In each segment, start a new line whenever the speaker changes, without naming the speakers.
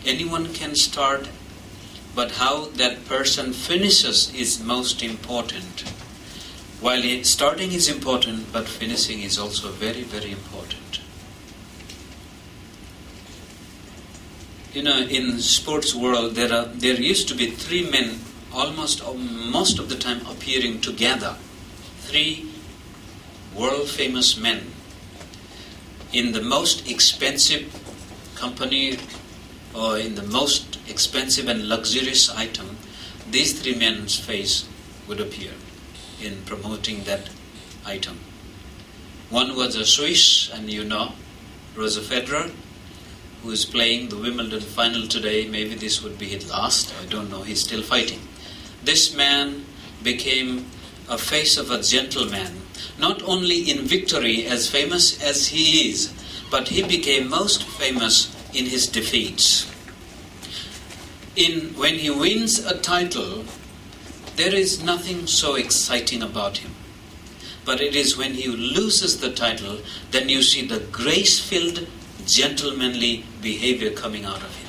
anyone can start, but how that person finishes is most important. While starting is important, but finishing is also very, very important. In sports world, there used to be three men most of the time appearing together. Three world famous men. In the most expensive company or in the most expensive and luxurious item, these three men's face would appear in promoting that item. One was a Swiss, and Roger Federer, who is playing the Wimbledon final today. Maybe this would be his last, I don't know, he's still fighting. This man became a face of a gentleman, not only in victory, as famous as he is, but he became most famous in his defeats. When he wins a title, there is nothing so exciting about him. But it is when he loses the title, then you see the grace-filled, gentlemanly behavior coming out of him.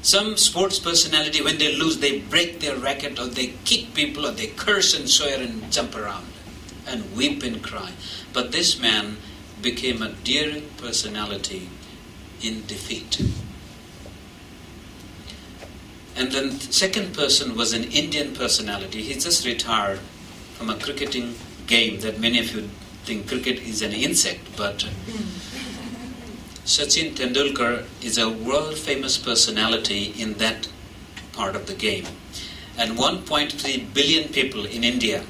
Some sports personality, when they lose, they break their racket, or they kick people, or they curse and swear and jump around and weep and cry. But this man became a daring personality in defeat. And then second person was an Indian personality. He just retired from a cricketing game that many of you think cricket is an insect, but Sachin Tendulkar is a world famous personality in that part of the game. And 1.3 billion people in India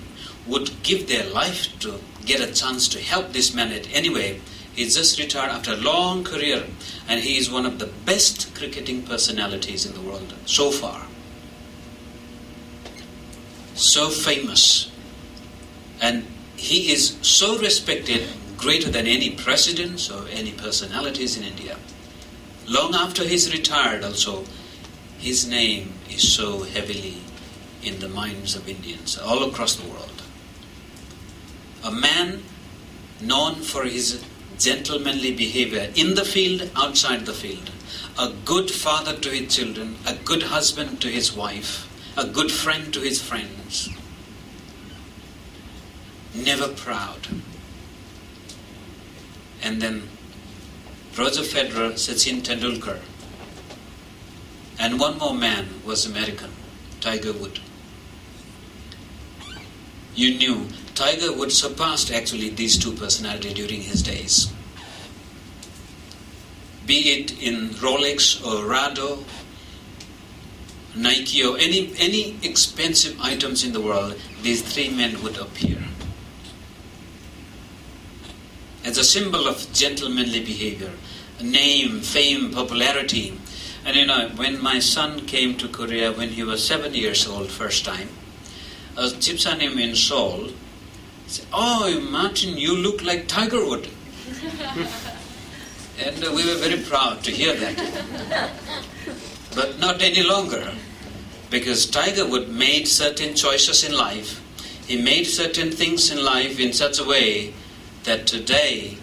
would give their life to get a chance to help this man. Anyway, he just retired after a long career, and he is one of the best cricketing personalities in the world so far. So famous. And he is so respected, greater than any presidents or any personalities in India. Long after he's retired also, his name is so heavily in the minds of Indians all across the world. A man known for his gentlemanly behavior in the field, outside the field. A good father to his children, a good husband to his wife, a good friend to his friends. Never proud. And then Roger Federer, Sachin Tendulkar. And one more man was American, Tiger Woods. You knew Tiger Woods surpassed actually these two personalities during his days. Be it in Rolex or Rado, Nike or any expensive items in the world, these three men would appear. As a symbol of gentlemanly behavior, name, fame, popularity. And when my son came to Korea when he was 7 years old first time, a Chipsanim in Seoul said, "Oh, Martin, you look like Tiger Woods." And we were very proud to hear that. But not any longer, because Tiger Woods made certain choices in life. He made certain things in life in such a way that today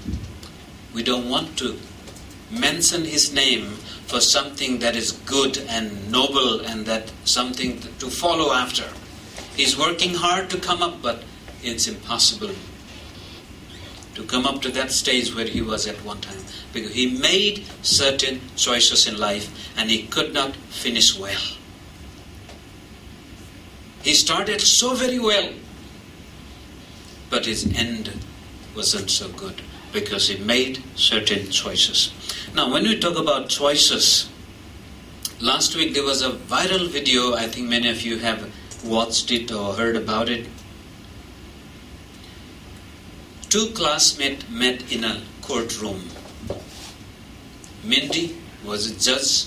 we don't want to mention his name for something that is good and noble and that something to follow after. He's working hard to come up, but it's impossible to come up to that stage where he was at one time, because he made certain choices in life and he could not finish well. He started so very well, but his end wasn't so good because he made certain choices. Now, when we talk about choices, last week there was a viral video, I think many of you have watched it or heard about it. Two classmates met in a courtroom. Mindy was a judge,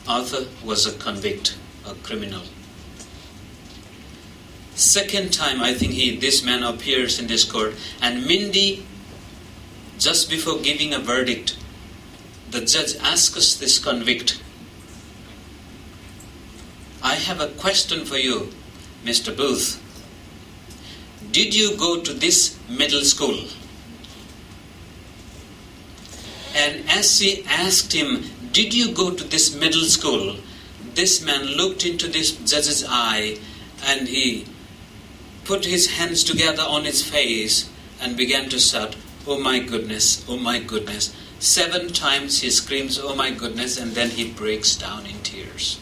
Arthur was a convict, a criminal. Second time, I think this man appears in this court, and Mindy, just before giving a verdict, the judge asks this convict, "I have a question for you, Mr. Booth. Did you go to this middle school?" And as she asked him, did you go to this middle school? This man looked into this judge's eye and he put his hands together on his face and began to shout, "Oh my goodness, oh my goodness." 7 times he screams, "Oh my goodness," and then he breaks down in tears.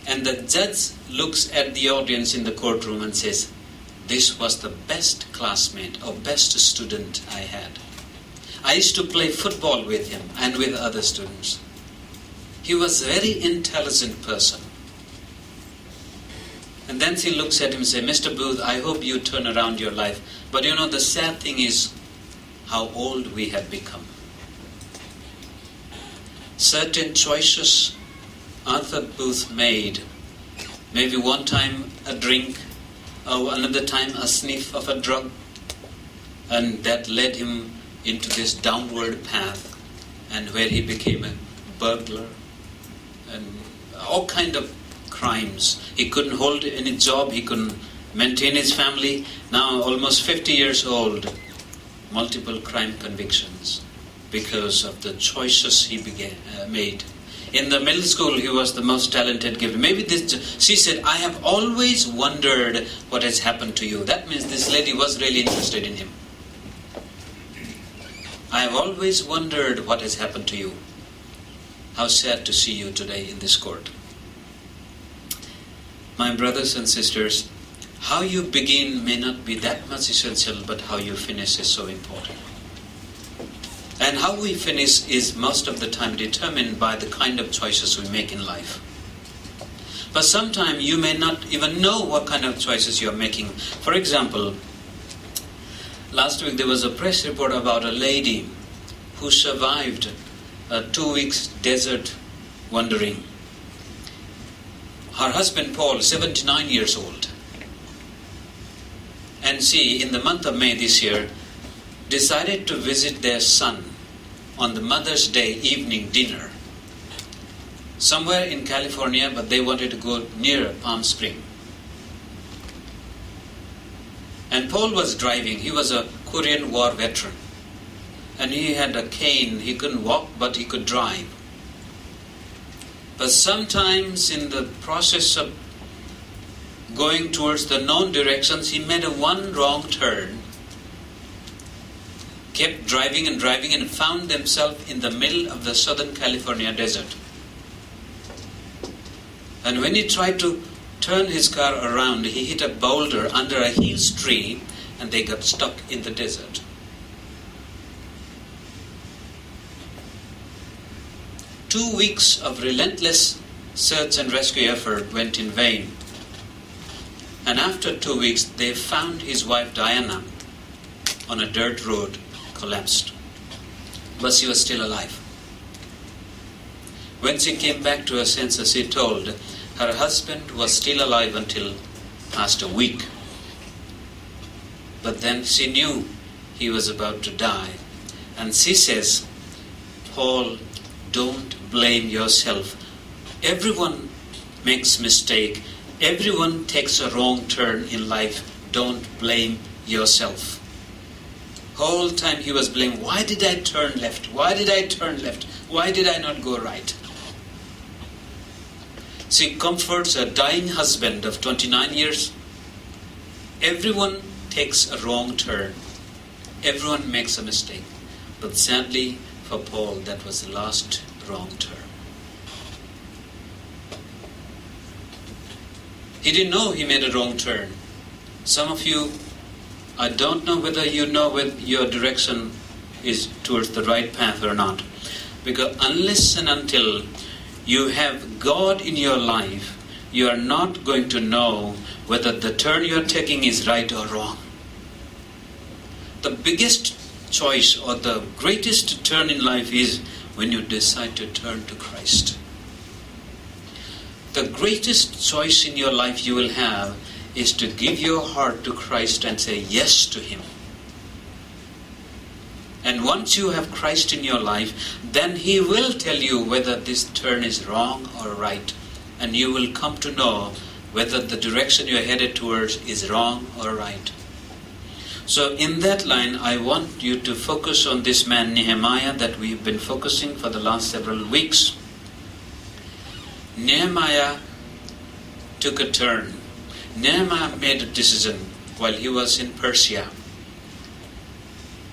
And the judge looks at the audience in the courtroom and says, "This was the best classmate or best student I had. I used to play football with him and with other students. He was a very intelligent person." And then she looks at him and says, "Mr. Booth, I hope you turn around your life. But you know, the sad thing is how old we have become. Certain choices Arthur Booth made, maybe one time a drink, or another time a sniff of a drug, and that led him into this downward path, and where he became a burglar and all kind of crimes. He couldn't hold any job, he couldn't maintain his family. Now almost 50 years old, multiple crime convictions because of the choices he made. In the middle school, he was the most talented, gifted. She said, "I have always wondered what has happened to you." That means this lady was really interested in him. "I have always wondered what has happened to you." How sad to see you today in this court. My brothers and sisters, how you begin may not be that much essential, but how you finish is so important. And how we finish is most of the time determined by the kind of choices we make in life. But sometimes you may not even know what kind of choices you are making. For example, last week there was a press report about a lady who survived a 2 weeks desert wandering. Her husband Paul, 79 years old. And she, in the month of May this year, decided to visit their son on the Mother's Day evening dinner somewhere in California, but they wanted to go near Palm Springs. And Paul was driving. He was a Korean War veteran. And he had a cane. He couldn't walk, but he could drive. But sometimes in the process of going towards the known directions, he made one wrong turn, kept driving and found himself in the middle of the Southern California desert. And when he tried to turn his car around, he hit a boulder under a huge tree and they got stuck in the desert. Two weeks of relentless search and rescue effort went in vain. And after 2 weeks, they found his wife Diana on a dirt road, collapsed. But she was still alive. When she came back to her senses, she told her husband was still alive until past a week. But then she knew he was about to die. And she says, "Paul, don't blame yourself. Everyone makes mistake. Everyone takes a wrong turn in life. Don't blame yourself." Whole time he was blaming, "Why did I turn left? Why did I turn left? Why did I not go right?" She comforts a dying husband of 29 years. Everyone takes a wrong turn. Everyone makes a mistake. But sadly for Paul, that was the last wrong turn. He didn't know he made a wrong turn. Some of you, I don't know whether you know whether your direction is towards the right path or not. Because unless and until you have God in your life, you are not going to know whether the turn you are taking is right or wrong. The biggest choice or the greatest turn in life is when you decide to turn to Christ. The greatest choice in your life you will have is to give your heart to Christ and say yes to Him. And once you have Christ in your life, then He will tell you whether this turn is wrong or right. And you will come to know whether the direction you are headed towards is wrong or right. So in that line, I want you to focus on this man Nehemiah that we've been focusing for the last several weeks. Nehemiah took a turn. Nehemiah made a decision while he was in Persia.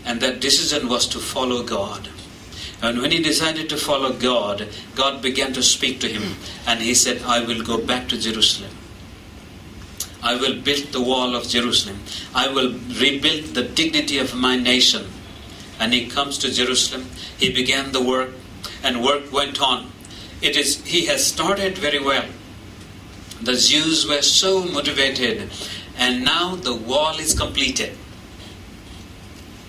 And that decision was to follow God. And when he decided to follow God, God began to speak to him. And he said, I will go back to Jerusalem. I will build the wall of Jerusalem. I will rebuild the dignity of my nation. And he comes to Jerusalem. He began the work, and work went on. He has started very well. The Jews were so motivated, and now the wall is completed.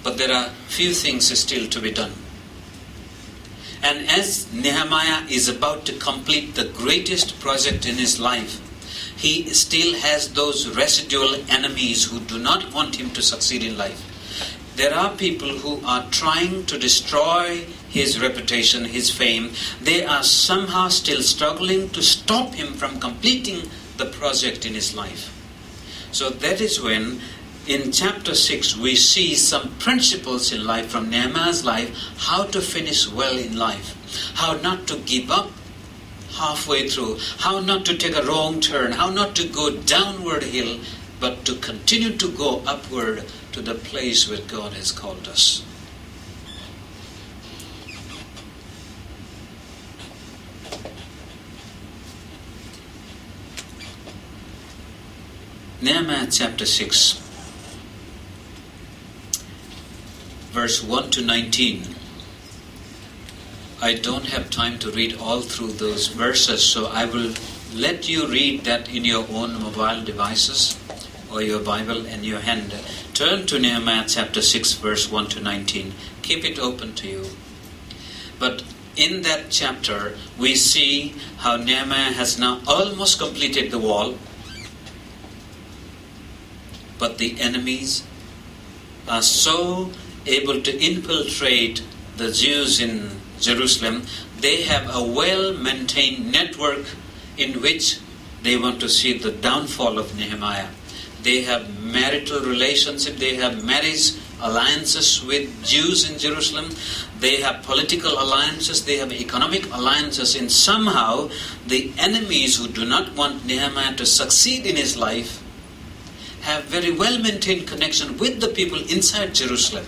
But there are few things still to be done. And as Nehemiah is about to complete the greatest project in his life, he still has those residual enemies who do not want him to succeed in life. There are people who are trying to destroy his reputation, his fame. They are somehow still struggling to stop him from completing the project in his life. So that is when in chapter 6 we see some principles in life from Nehemiah's life, how to finish well in life, how not to give up halfway through, how not to take a wrong turn, how not to go downward hill, but to continue to go upward to the place where God has called us. Nehemiah chapter 6, verse 1 to 19. I don't have time to read all through those verses, so I will let you read that in your own mobile devices or your Bible in your hand. Turn to Nehemiah chapter 6, verse 1 to 19. Keep it open to you. But in that chapter, we see how Nehemiah has now almost completed the wall, but the enemies are so able to infiltrate the Jews in Jerusalem. They have a well-maintained network in which they want to see the downfall of Nehemiah. They have marital relationship, they have marriage alliances with Jews in Jerusalem, they have political alliances, they have economic alliances, and somehow the enemies who do not want Nehemiah to succeed in his life have very well-maintained connection with the people inside Jerusalem.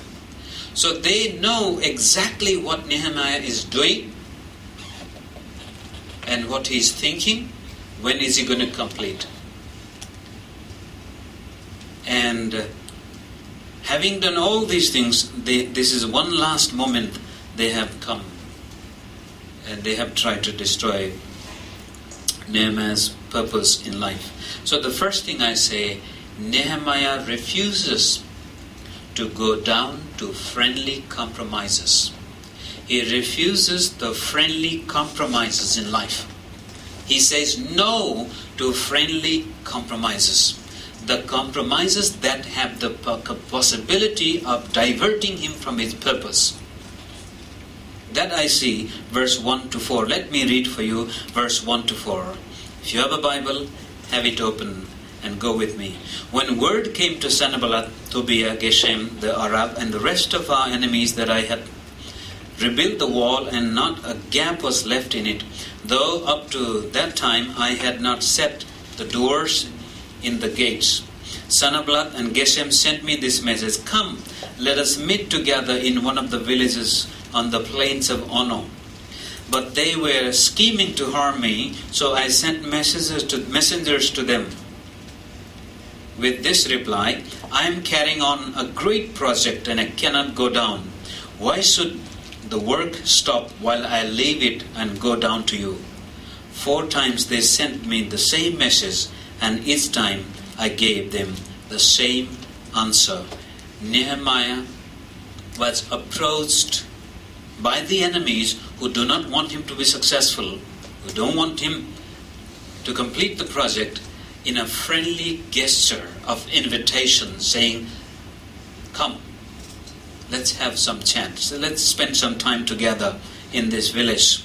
So they know exactly what Nehemiah is doing and what he is thinking. When is he going to complete? And having done all these things, this is one last moment they have come. And they have tried to destroy Nehemiah's purpose in life. So the first thing I say, Nehemiah refuses to go down to friendly compromises. He refuses the friendly compromises in life. He says no to friendly compromises. The compromises that have the possibility of diverting him from his purpose. That I see, verse 1 to 4. Let me read for you verse 1 to 4. If you have a Bible, have it open and go with me. When word came to Sanballat, Tobiah, Geshem, the Arab, and the rest of our enemies that I had rebuilt the wall and not a gap was left in it, though up to that time I had not set the doors in the gates. Sanballat and Geshem sent me this message, "Come, let us meet together in one of the villages on the plains of Ono." But they were scheming to harm me, so I sent messengers to them with this reply, "I am carrying on a great project and I cannot go down. Why should the work stop while I leave it and go down to you?" 4 times they sent me the same message, and each time I gave them the same answer. Nehemiah was approached by the enemies who do not want him to be successful, who don't want him to complete the project, in a friendly gesture of invitation, saying, "Come, let's have some chat. So let's spend some time together in this village."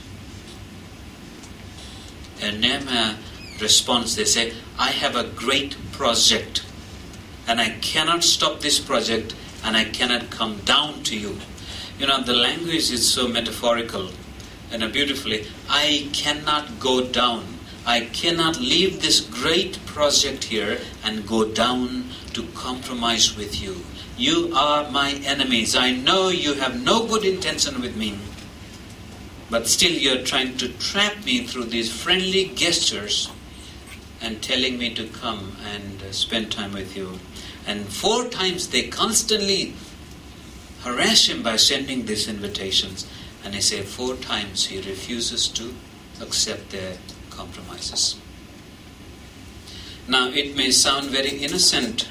And Nehemiah responds, they say, "I have a great project and I cannot stop this project, and I cannot come down to you. The language is so metaphorical and beautifully. I cannot go down. I cannot leave this great project here and go down to compromise with you. You are my enemies. I know you have no good intention with me, but still you're trying to trap me through these friendly gestures and telling me to come and spend time with you. And 4 times they constantly harass him by sending these invitations. And he said 4 times he refuses to accept their compromises. Now it may sound very innocent,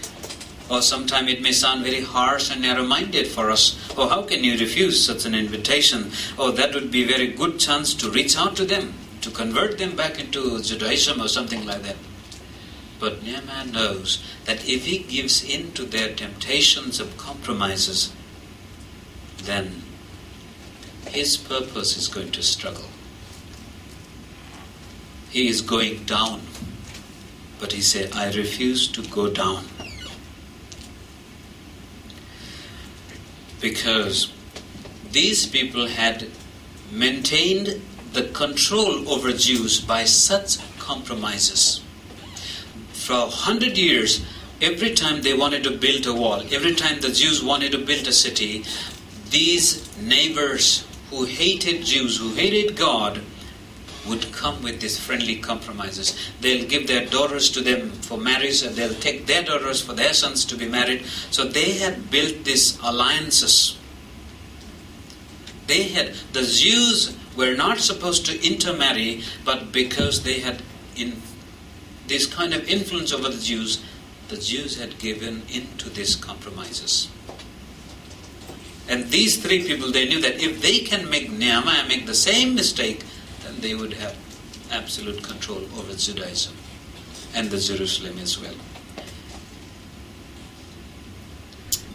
or sometimes it may sound very harsh and narrow-minded for us. Oh, how can you refuse such an invitation? Oh, that would be a very good chance to reach out to them, to convert them back into Judaism or something like that. But Nehemiah knows that if he gives in to their temptations of compromises, then his purpose is going to struggle. He is going down. But he said, I refuse to go down. Because these people had maintained the control over Jews by such compromises. For 100 years, every time they wanted to build a wall, every time the Jews wanted to build a city, these neighbors who hated Jews, who hated God, would come with these friendly compromises. They'll give their daughters to them for marriage, and they'll take their daughters for their sons to be married. So they had built these alliances. The Jews were not supposed to intermarry, but because they had this kind of influence over the Jews had given into these compromises. And these 3 people, they knew that if they can make Nehemiah make the same mistake, then they would have absolute control over Judaism and the Jerusalem as well.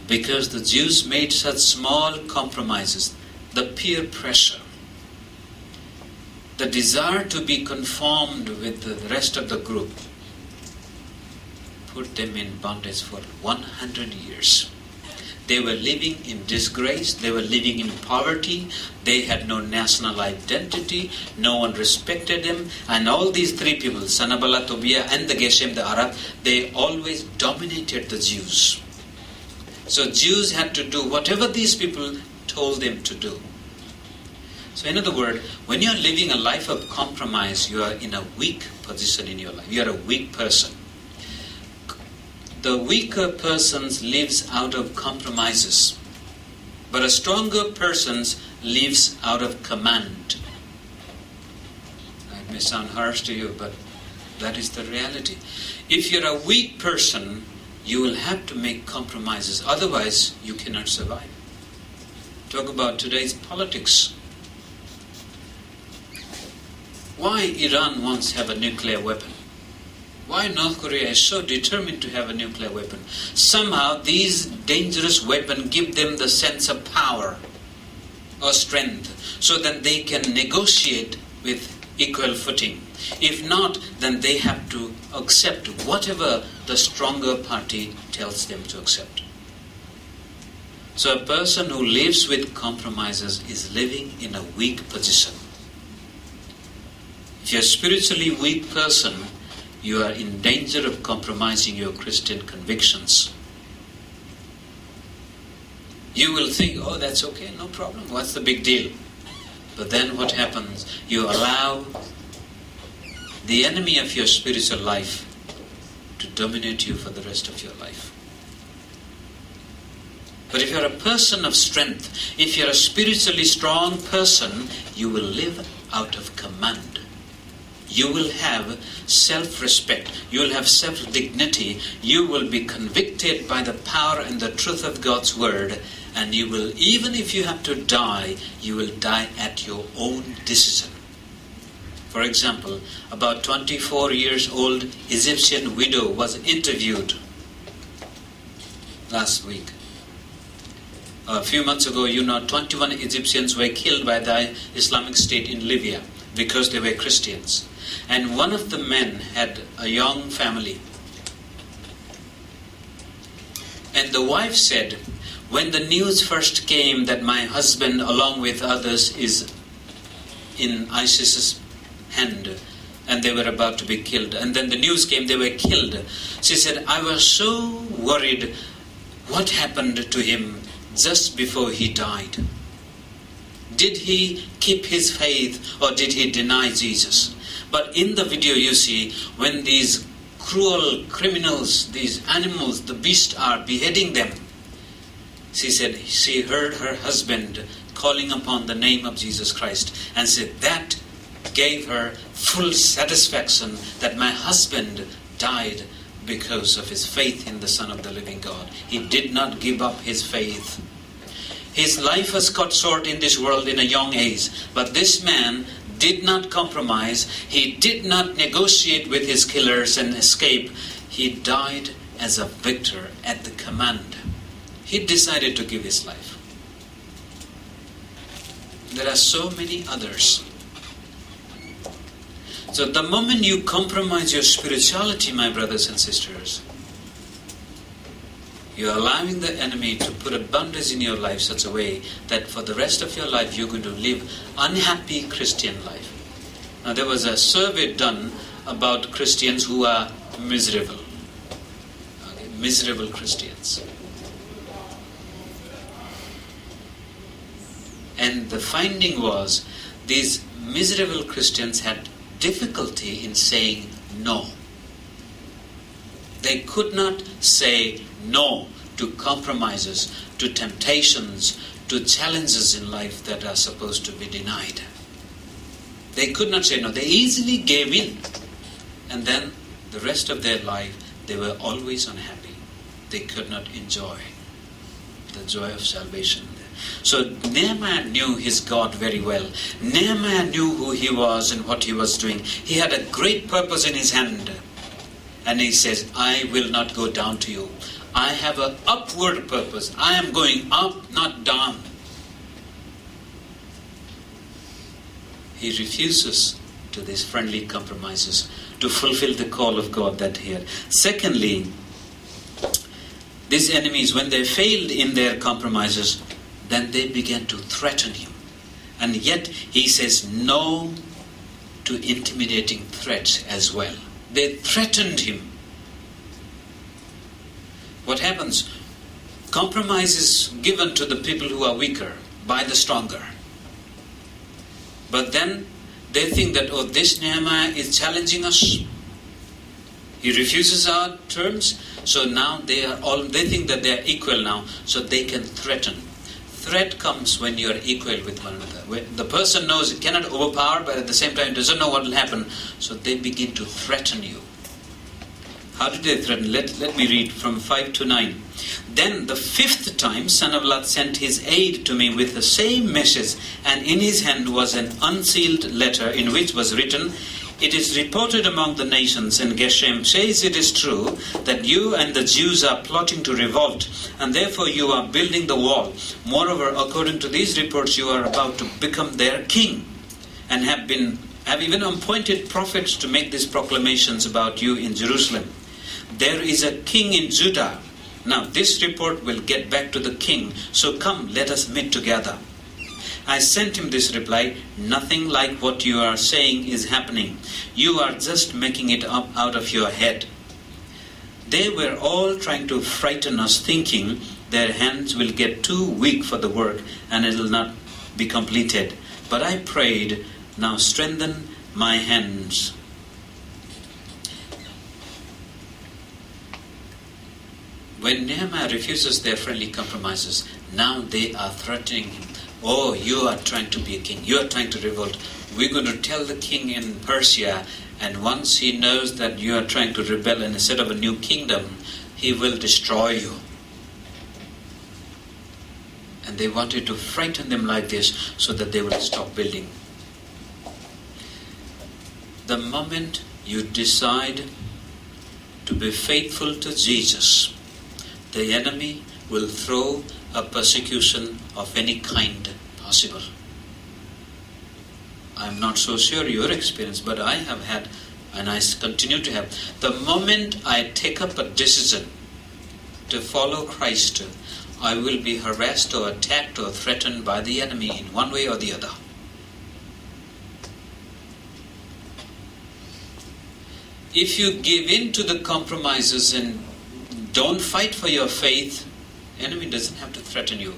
Because the Jews made such small compromises, the peer pressure, the desire to be conformed with the rest of the group, put them in bondage for 100 years. They were living in disgrace. They were living in poverty. They had no national identity. No one respected them. And all these 3 people, Sanballat, Tobiah, and the Geshem, the Arab, they always dominated the Jews. So Jews had to do whatever these people told them to do. So in other words, when you are living a life of compromise, you are in a weak position in your life. You are a weak person. The weaker person lives out of compromises, but a stronger person lives out of command. It may sound harsh to you, but that is the reality. If you're a weak person, you will have to make compromises. Otherwise, you cannot survive. Talk about today's politics. Why Iran wants to have a nuclear weapon? Why North Korea is so determined to have a nuclear weapon? Somehow these dangerous weapons give them the sense of power or strength, so that they can negotiate with equal footing. If not, then they have to accept whatever the stronger party tells them to accept. So a person who lives with compromises is living in a weak position. If you're a spiritually weak person, you are in danger of compromising your Christian convictions. You will think, oh, that's okay, no problem, what's the big deal? But then what happens? You allow the enemy of your spiritual life to dominate you for the rest of your life. But if you're a person of strength, if you're a spiritually strong person, you will live out of command. You will have self-respect. You will have self-dignity. You will be convicted by the power and the truth of God's word. And you will, even if you have to die, you will die at your own decision. For example, about 24 years old Egyptian widow was interviewed last week. A few months ago, 21 Egyptians were killed by the Islamic State in Libya because they were Christians. And one of the men had a young family. And the wife said, when the news first came that my husband along with others is in ISIS's hand and they were about to be killed, and then the news came they were killed, she said, I was so worried what happened to him just before he died. Did he keep his faith or did he deny Jesus? But in the video you see, when these cruel criminals, these animals, the beasts are beheading them, she said she heard her husband calling upon the name of Jesus Christ, and said that gave her full satisfaction that my husband died because of his faith in the Son of the living God. He did not give up his faith. His life was cut short in this world in a young age, but this man did not compromise. He did not negotiate with his killers and escape. He died as a victor at the command. He decided to give his life. There are so many others. So the moment you compromise your spirituality, my brothers and sisters, you are allowing the enemy to put a bondage in your life such a way that for the rest of your life you're going to live unhappy Christian life. Now there was a survey done about Christians who are miserable. Okay, miserable Christians. And the finding was these miserable Christians had difficulty in saying no. They could not say no to compromises, to temptations, to challenges in life that are supposed to be denied. They could not say no. They easily gave in. And then the rest of their life, they were always unhappy. They could not enjoy the joy of salvation. So Nehemiah knew his God very well. Nehemiah knew who he was and what he was doing. He had a great purpose in his hand. And he says, I will not go down to you. I have an upward purpose. I am going up, not down. He refuses to these friendly compromises to fulfill the call of God that he had. Secondly, these enemies, when they failed in their compromises, then they began to threaten him. And yet he says no to intimidating threats as well. They threatened him. What happens? Compromise is given to the people who are weaker by the stronger. But then they think that, oh, this Nehemiah is challenging us. He refuses our terms. So now they think that they are equal now, so they can threaten. Threat comes when you are equal with one another. When the person knows it cannot overpower, but at the same time doesn't know what will happen, so they begin to threaten you. How did they threaten? Let me read from 5 to 9. Then the fifth time Sanballat sent his aide to me with the same message, and in his hand was an unsealed letter in which was written, it is reported among the nations, and Geshem says it is true, that you and the Jews are plotting to revolt, and therefore you are building the wall. Moreover, according to these reports, you are about to become their king, and have even appointed prophets to make these proclamations about you in Jerusalem. There is a king in Judah. Now this report will get back to the king, so come, let us meet together. I sent him this reply, nothing like what you are saying is happening. You are just making it up out of your head. They were all trying to frighten us, thinking their hands will get too weak for the work and it will not be completed. But I prayed, now strengthen my hands. When Nehemiah refuses their friendly compromises, now they are threatening him. Oh, you are trying to be a king. You are trying to revolt. We're going to tell the king in Persia, and once he knows that you are trying to rebel and set up a new kingdom, he will destroy you. And they wanted to frighten them like this so that they would stop building. The moment you decide to be faithful to Jesus, the enemy will throw a persecution of any kind possible. I'm not so sure your experience, but I have had, and I continue to have. The moment I take up a decision to follow Christ, I will be harassed or attacked or threatened by the enemy in one way or the other. If you give in to the compromises and don't fight for your faith, enemy doesn't have to threaten you.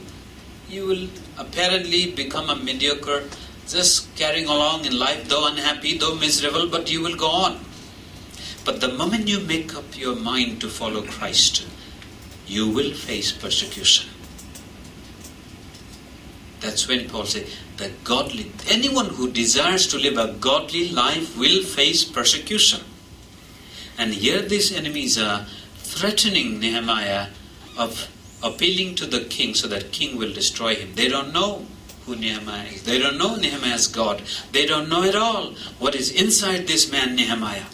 You will apparently become a mediocre, just carrying along in life, though unhappy, though miserable, but you will go on. But the moment you make up your mind to follow Christ, you will face persecution. That's when Paul said, anyone who desires to live a godly life will face persecution. And here these enemies are threatening Nehemiah of appealing to the king so that king will destroy him. They don't know who Nehemiah is. They don't know Nehemiah's God. They don't know at all what is inside this man Nehemiah.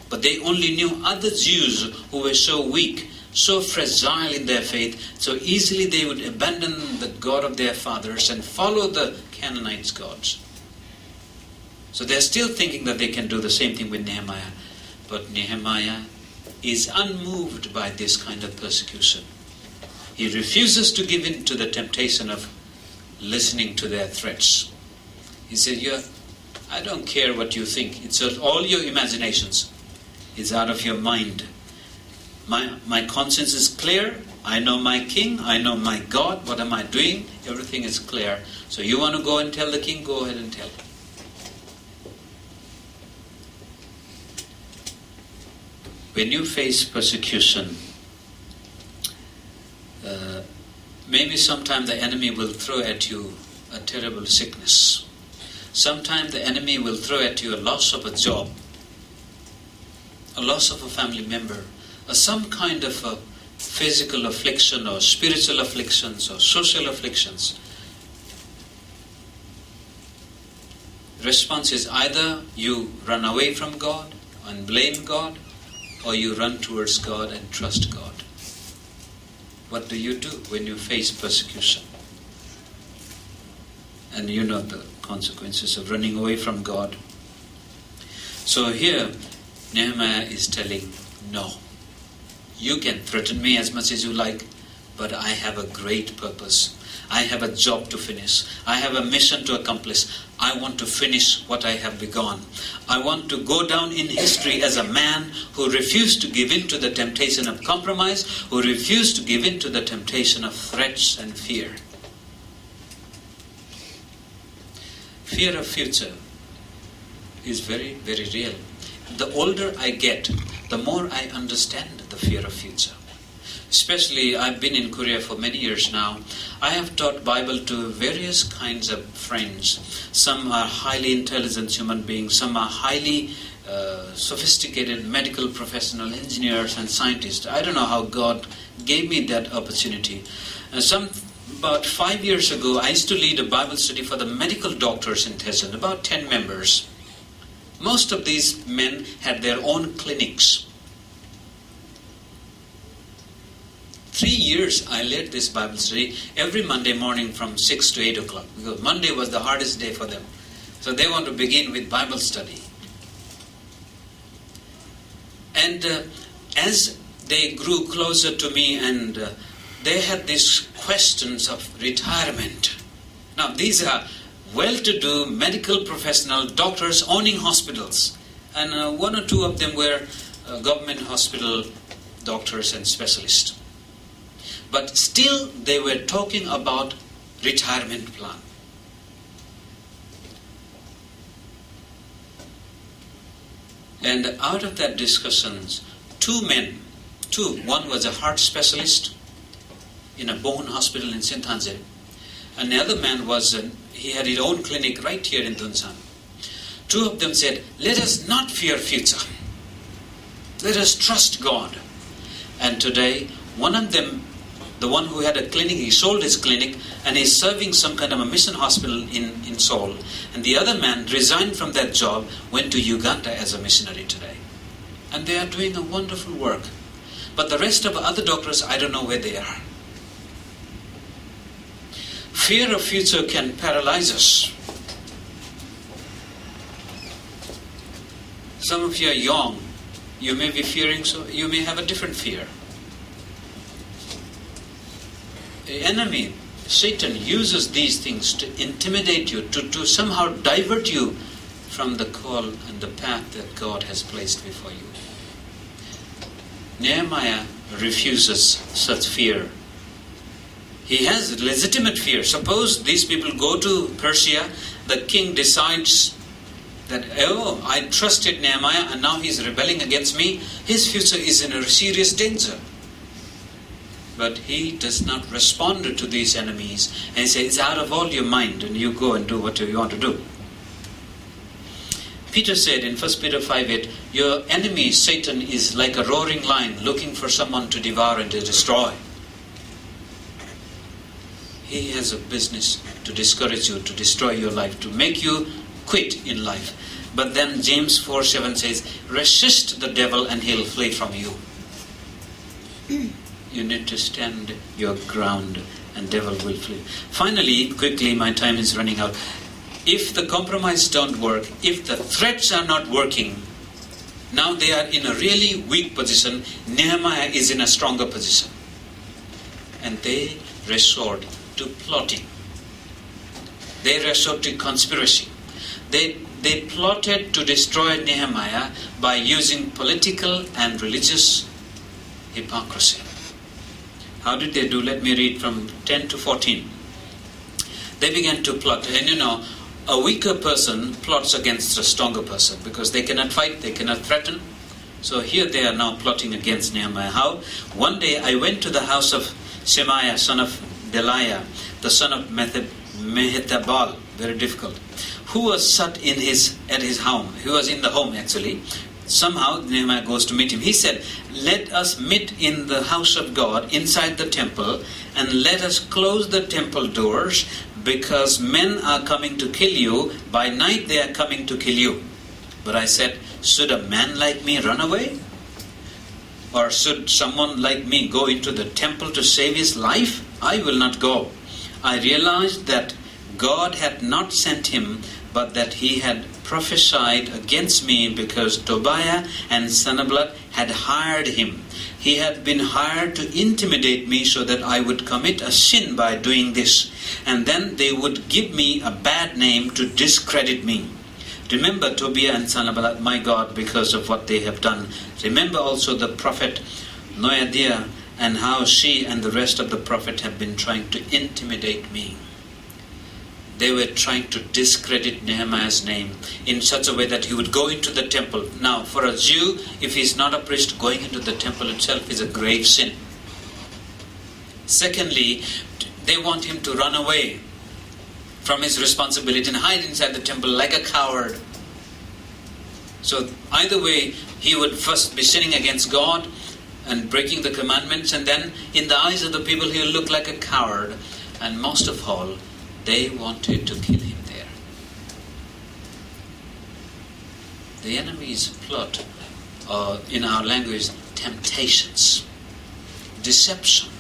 But they only knew other Jews who were so weak, so fragile in their faith, so easily they would abandon the God of their fathers and follow the Canaanites' gods. So they're still thinking that they can do the same thing with Nehemiah. But Nehemiah is unmoved by this kind of persecution. He refuses to give in to the temptation of listening to their threats. He said, I don't care what you think. It's all your imaginations. It's out of your mind. My conscience is clear. I know my king. I know my God. What am I doing? Everything is clear. So you want to go and tell the king? Go ahead and tell. When you face persecution, maybe sometime the enemy will throw at you a terrible sickness. Sometime the enemy will throw at you a loss of a job, a loss of a family member, or some kind of a physical affliction or spiritual afflictions or social afflictions. Response is either you run away from God and blame God, or you run towards God and trust God. What do you do when you face persecution? And you know the consequences of running away from God. So here, Nehemiah is telling, no, you can threaten me as much as you like, but I have a great purpose. I have a job to finish. I have a mission to accomplish. I want to finish what I have begun. I want to go down in history as a man who refused to give in to the temptation of compromise, who refused to give in to the temptation of threats and fear. Fear of future is very, very real. The older I get, the more I understand the fear of future. Especially, I've been in Korea for many years now. I have taught Bible to various kinds of friends. Some are highly intelligent human beings. Some are highly sophisticated medical professional engineers and scientists. I don't know how God gave me that opportunity. About 5 years ago, I used to lead a Bible study for the medical doctors in Daejeon, about 10 members. Most of these men had their own clinics. 3 years I led this Bible study every Monday morning from 6 to 8 o'clock. Because Monday was the hardest day for them. So they want to begin with Bible study. And as they grew closer to me and they had these questions of retirement. Now these are well-to-do medical professional doctors owning hospitals. And one or two of them were government hospital doctors and specialists. But still they were talking about retirement plan. And out of that discussions, one was a heart specialist in a bone hospital in Sintanze. And the other man he had his own clinic right here in Dunsan. Two of them said, let us not fear future. Let us trust God. And today, one of them, the one who had a clinic, he sold his clinic and is serving some kind of a mission hospital in Seoul. And the other man resigned from that job, went to Uganda as a missionary today. And they are doing a wonderful work. But the rest of the other doctors, I don't know where they are. Fear of future can paralyze us. Some of you are young. You may be fearing, so you may have a different fear. enemy, Satan, uses these things to intimidate you, to somehow divert you from the call and the path that God has placed before you. Nehemiah refuses such fear. He has legitimate fear. Suppose these people go to Persia, the king decides that, oh, I trusted Nehemiah and now he's rebelling against me. His future is in a serious danger. But he does not respond to these enemies and he says, it's out of all your mind and you go and do what you want to do. Peter said in 1 Peter 5:8, your enemy Satan is like a roaring lion looking for someone to devour and to destroy. He has a business to discourage you, to destroy your life, to make you quit in life. But then James 4:7 says, resist the devil and he'll flee from you. You need to stand your ground and devil will flee. Finally, quickly, my time is running out. If the compromise don't work, if the threats are not working, now they are in a really weak position. Nehemiah is in a stronger position. And they resort to plotting. They resort to conspiracy. They plotted to destroy Nehemiah by using political and religious hypocrisy. How did they do? Let me read from 10 to 14. They began to plot. And a weaker person plots against a stronger person because they cannot fight, they cannot threaten. So here they are now plotting against Nehemiah. How? One day I went to the house of Shemaiah, son of Delaiah, the son of Mehetabal, very difficult, who was sat at his home. He was in the home actually. Somehow Nehemiah goes to meet him. He said, let us meet in the house of God inside the temple and let us close the temple doors because men are coming to kill you. By night they are coming to kill you. But I said, should a man like me run away? Or should someone like me go into the temple to save his life? I will not go. I realized that God had not sent him, but that he had prophesied against me because Tobiah and Sanballat had hired him. He had been hired to intimidate me so that I would commit a sin by doing this. And then they would give me a bad name to discredit me. Remember Tobiah and Sanballat, my God, because of what they have done. Remember also the prophet Noadiah and how she and the rest of the prophet have been trying to intimidate me. They were trying to discredit Nehemiah's name in such a way that he would go into the temple. Now, for a Jew, if he is not a priest, going into the temple itself is a grave sin. Secondly, they want him to run away from his responsibility and hide inside the temple like a coward. So either way, he would first be sinning against God and breaking the commandments, and then in the eyes of the people he will look like a coward. And most of all, they wanted to kill him there. The enemy's plot, in our language, temptations, deception.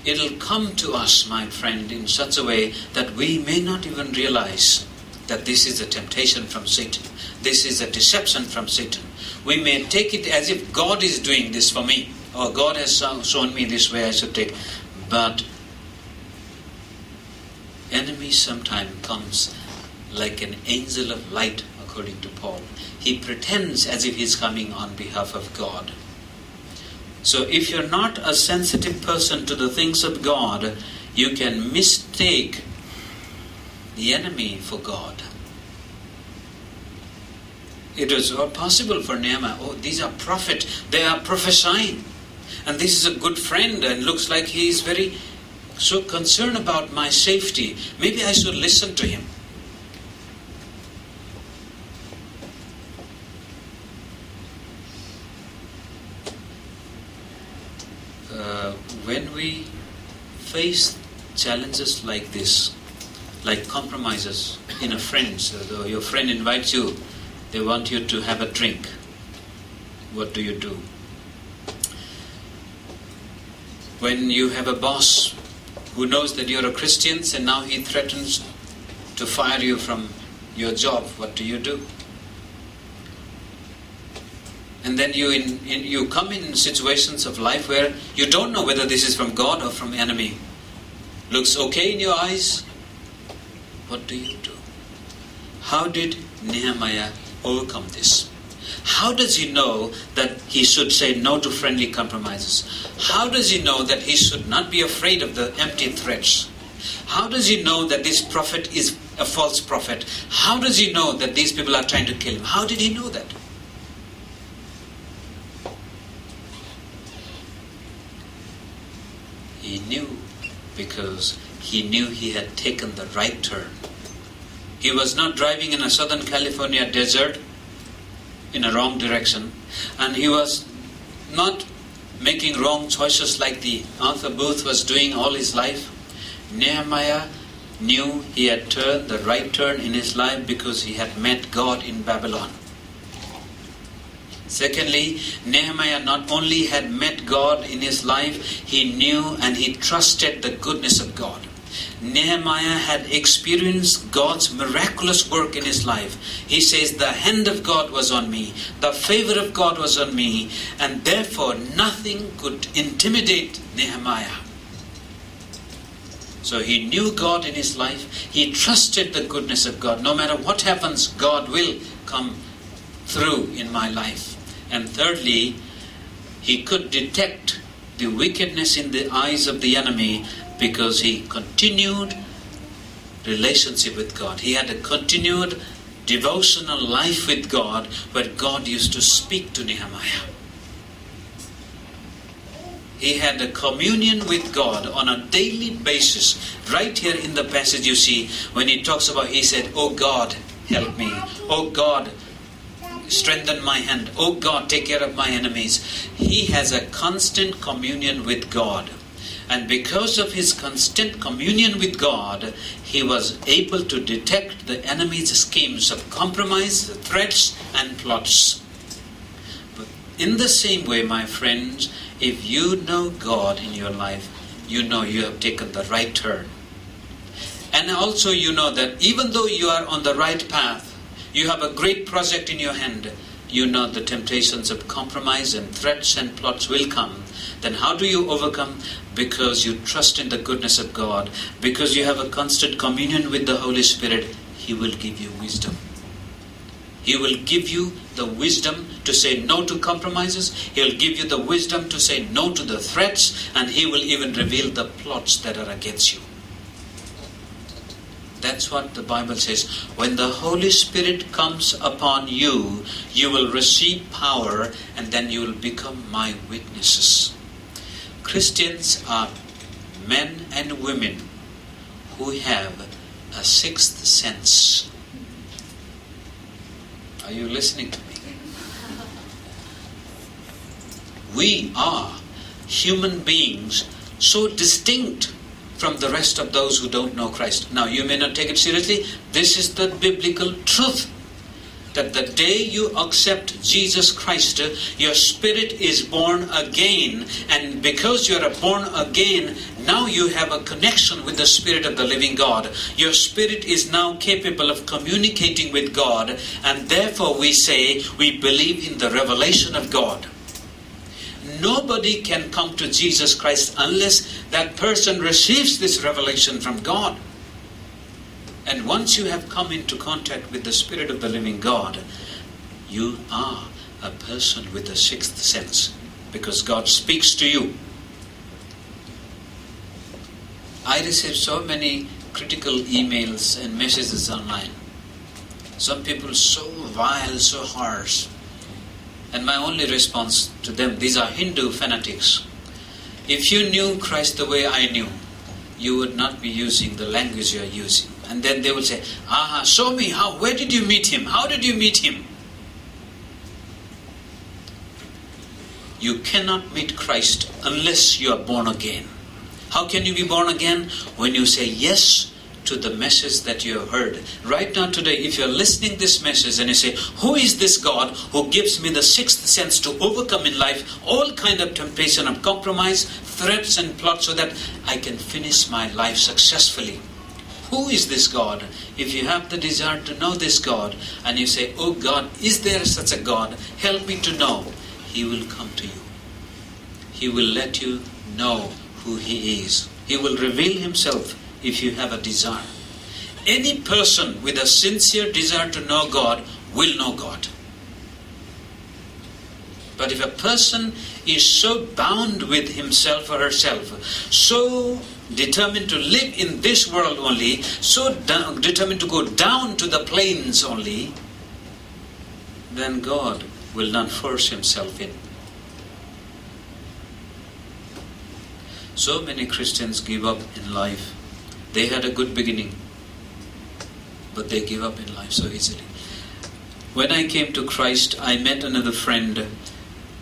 It'll come to us, my friend, in such a way that we may not even realize that this is a temptation from Satan. This is a deception from Satan. We may take it as if God is doing this for me, or God has shown me this way I should take. But enemy sometimes comes like an angel of light, according to Paul. He pretends as if he's coming on behalf of God. So if you're not a sensitive person to the things of God, you can mistake the enemy for God. It was possible for Nehemiah. Oh, these are prophets. They are prophesying. And this is a good friend and looks like he is very so concerned about my safety. Maybe I should listen to him. When we face challenges like this, like compromises in a friend, so your friend invites you, they want you to have a drink. What do you do? When you have a boss who knows that you're a Christian and now he threatens to fire you from your job, what do you do? And then you come in situations of life where you don't know whether this is from God or from enemy. Looks okay in your eyes. What do you do? How did Nehemiah overcome this? How does he know that he should say no to friendly compromises? How does he know that he should not be afraid of the empty threats? How does he know that this prophet is a false prophet? How does he know that these people are trying to kill him? How did he know that? He knew because he knew he had taken the right turn. He was not driving in a Southern California desert in a wrong direction, and he was not making wrong choices like the Arthur Booth was doing all his life. Nehemiah knew he had turned the right turn in his life because he had met God in Babylon. Secondly, Nehemiah not only had met God in his life, he knew and he trusted the goodness of God. Nehemiah had experienced God's miraculous work in his life. He says, the hand of God was on me, the favor of God was on me, and therefore nothing could intimidate Nehemiah. So he knew God in his life. He trusted the goodness of God. No matter what happens, God will come through in my life. And thirdly, he could detect the wickedness in the eyes of the enemy because he continued relationship with God. He had a continued devotional life with God where God used to speak to Nehemiah. He had a communion with God on a daily basis. Right here in the passage you see, when he talks about, he said, "Oh God, help me. Oh God, strengthen my hand. Oh God, take care of my enemies." He has a constant communion with God. And because of his constant communion with God, he was able to detect the enemy's schemes of compromise, threats, and plots. But in the same way, my friends, if you know God in your life, you know you have taken the right turn. And also you know that even though you are on the right path, you have a great project in your hand, you know the temptations of compromise and threats and plots will come. Then how do you overcome? Because you trust in the goodness of God. Because you have a constant communion with the Holy Spirit, He will give you wisdom. He will give you the wisdom to say no to compromises. He'll give you the wisdom to say no to the threats. And He will even reveal the plots that are against you. That's what the Bible says. When the Holy Spirit comes upon you, you will receive power and then you will become my witnesses. Christians are men and women who have a sixth sense. Are you listening to me? We are human beings so distinct from the rest of those who don't know Christ. Now, you may not take it seriously. This is the biblical truth. That the day you accept Jesus Christ, your spirit is born again. And because you are born again, now you have a connection with the Spirit of the living God. Your spirit is now capable of communicating with God. And therefore we say we believe in the revelation of God. Nobody can come to Jesus Christ unless that person receives this revelation from God. And once you have come into contact with the Spirit of the living God, you are a person with a sixth sense, because God speaks to you. I receive so many critical emails and messages online. Some people so vile, so harsh. And my only response to them, these are Hindu fanatics. If you knew Christ the way I knew, you would not be using the language you are using. And then they will say, show me how, where did you meet him? How did you meet him? You cannot meet Christ unless you are born again. How can you be born again? When you say yes to the message that you have heard. Right now today, if you are listening this message and you say, who is this God who gives me the sixth sense to overcome in life all kind of temptation of compromise, threats and plots so that I can finish my life successfully? Who is this God? if you have the desire to know this God, and you say, "Oh God, is there such a God? Help me to know," He will come to you. He will let you know who He is. He will reveal Himself if you have a desire. Any person with a sincere desire to know God will know God. But if a person is so bound with himself or herself, so determined to live in this world only, so determined to go down to the plains only, then God will not force Himself in. So many Christians give up in life. They had a good beginning, but they give up in life so easily. When I came to Christ, I met another friend.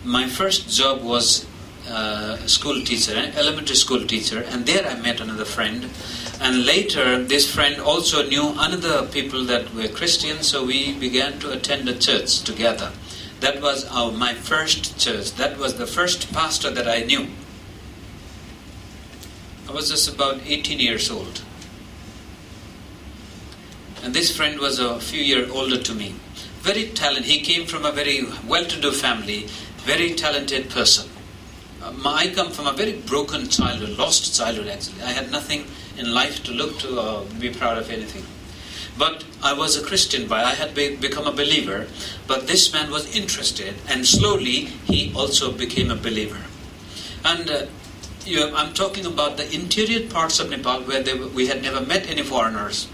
My first job was a school teacher, an elementary school teacher, and there I met another friend. And later, this friend also knew another people that were Christians, so we began to attend a church together. That was my first church. That was the first pastor that I knew. I was just about 18 years old. And this friend was a few years older to me. Very talented. He came from a very well-to-do family. Very talented person. I come from a very broken childhood, lost childhood actually. I had nothing in life to look to or be proud of anything. But I was a Christian boy. I had become a believer. But this man was interested, and slowly he also became a believer. And I'm talking about the interior parts of Nepal where we had never met any foreigners.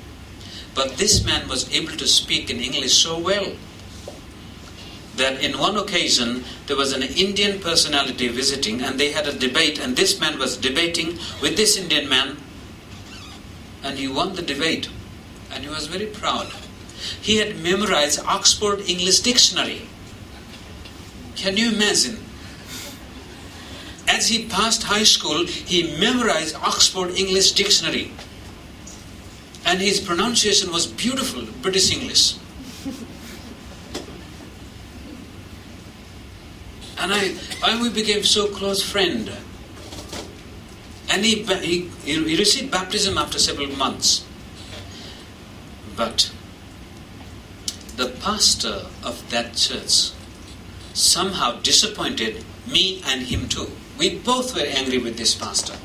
But this man was able to speak in English so well that in one occasion there was an Indian personality visiting, and they had a debate, and this man was debating with this Indian man, and he won the debate, and he was very proud. He had memorized Oxford English Dictionary. Can you imagine? As he passed high school, he memorized Oxford English Dictionary, and his pronunciation was beautiful, British English. And we became so close friend. And he received baptism after several months. But the pastor of that church somehow disappointed me and him too. We both were angry with this pastor.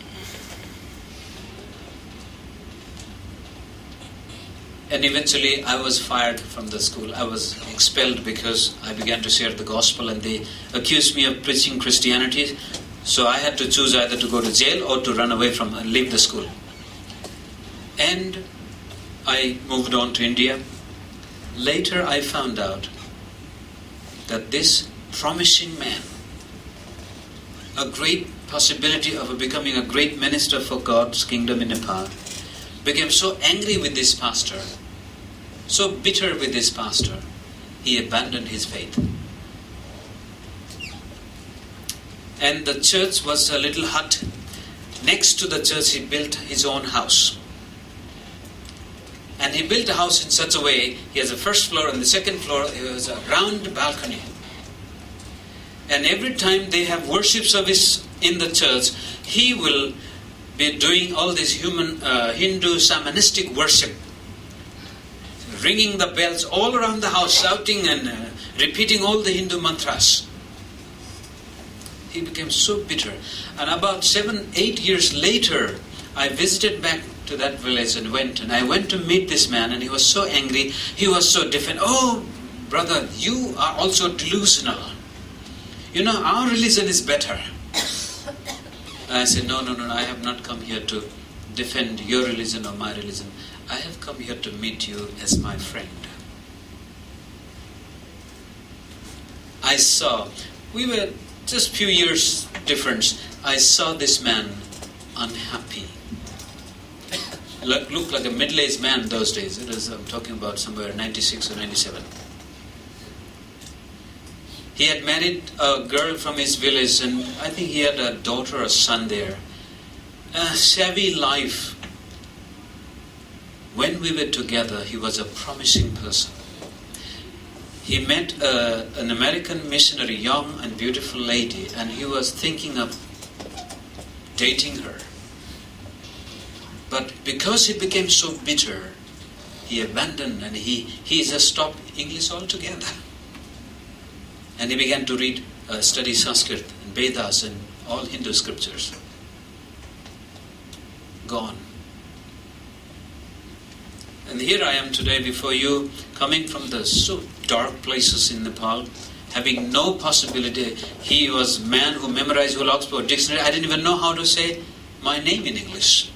And eventually I was fired from the school. I was expelled because I began to share the gospel, and they accused me of preaching Christianity. So I had to choose either to go to jail or to run away from and leave the school. And I moved on to India. Later I found out that this promising man, a great possibility of becoming a great minister for God's kingdom in Nepal, became so angry with this pastor, so bitter with this pastor, he abandoned his faith. And the church was a little hut. Next to the church he built his own house. And he built a house in such a way, he has a first floor, and the second floor there was a round balcony. And every time they have worship service in the church, he will be doing all this Hindu shamanistic worship, ringing the bells all around the house, shouting and repeating all the Hindu mantras. He became so bitter. And about 7-8 years later, I visited back to that village and I went to meet this man, and he was so angry. He was so different. "Oh, brother, you are also delusional. You know, our religion is better." And I said, no, I have not come here to defend your religion or my religion. I have come here to meet you as my friend. I saw, we were just few years difference. I saw this man unhappy. Looked like a middle-aged man those days. I'm talking about somewhere 96 or 97. He had married a girl from his village, and I think he had a daughter or a son there. A savvy life. When we were together, he was a promising person. He met an American missionary, young and beautiful lady, and he was thinking of dating her. But because he became so bitter, he abandoned and he just stopped English altogether. And he began to study Sanskrit and Vedas and all Hindu scriptures. Gone. And here I am today before you, coming from the so dark places in Nepal, having no possibility. He was a man who memorized whole Oxford Dictionary. I didn't even know how to say my name in English.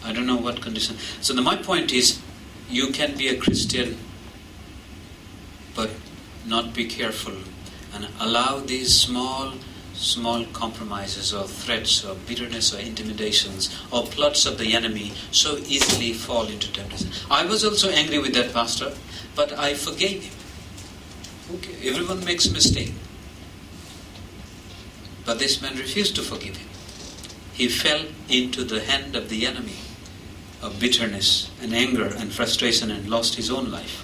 I don't know what condition. So my point is, you can be a Christian, but not be careful and allow these small compromises or threats or bitterness or intimidations or plots of the enemy so easily fall into temptation. I was also angry with that pastor, but I forgave him. Okay, everyone makes a mistake. But this man refused to forgive him. He fell into the hand of the enemy of bitterness and anger and frustration and lost his own life.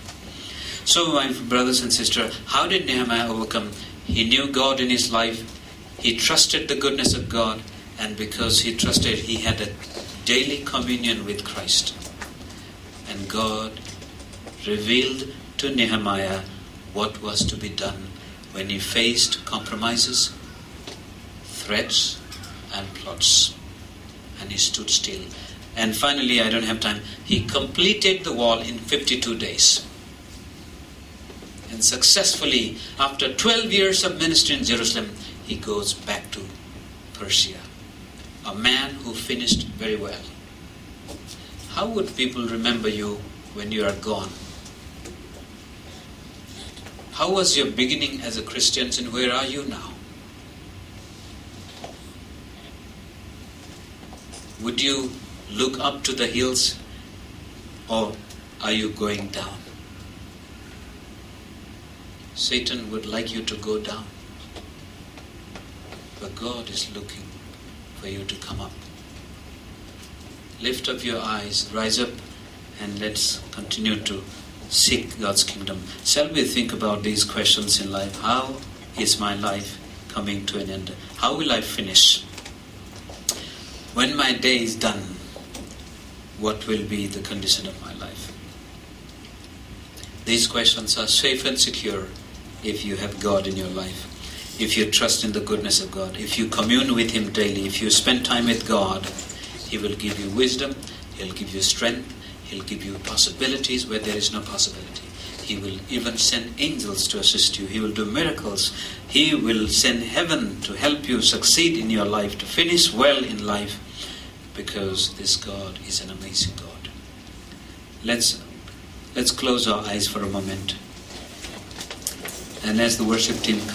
So my brothers and sisters, how did Nehemiah overcome? He knew God in his life. He trusted the goodness of God, and because he trusted, he had a daily communion with Christ. And God revealed to Nehemiah what was to be done when he faced compromises, threats, and plots. And he stood still. And finally, I don't have time, he completed the wall in 52 days. And successfully, after 12 years of ministry in Jerusalem, he goes back to Persia. A man who finished very well. How would people remember you when you are gone? How was your beginning as a Christian, and where are you now? Would you look up to the hills, or are you going down? Satan would like you to go down. But God is looking for you to come up. Lift up your eyes, rise up, and let's continue to seek God's kingdom. Shall we think about these questions in life? How is my life coming to an end? How will I finish? When my day is done, what will be the condition of my life? These questions are safe and secure if you have God in your life. If you trust in the goodness of God, if you commune with Him daily, if you spend time with God, He will give you wisdom, He'll give you strength, He'll give you possibilities where there is no possibility. He will even send angels to assist you. He will do miracles. He will send heaven to help you succeed in your life, to finish well in life, because this God is an amazing God. Let's close our eyes for a moment. And as the worship team comes,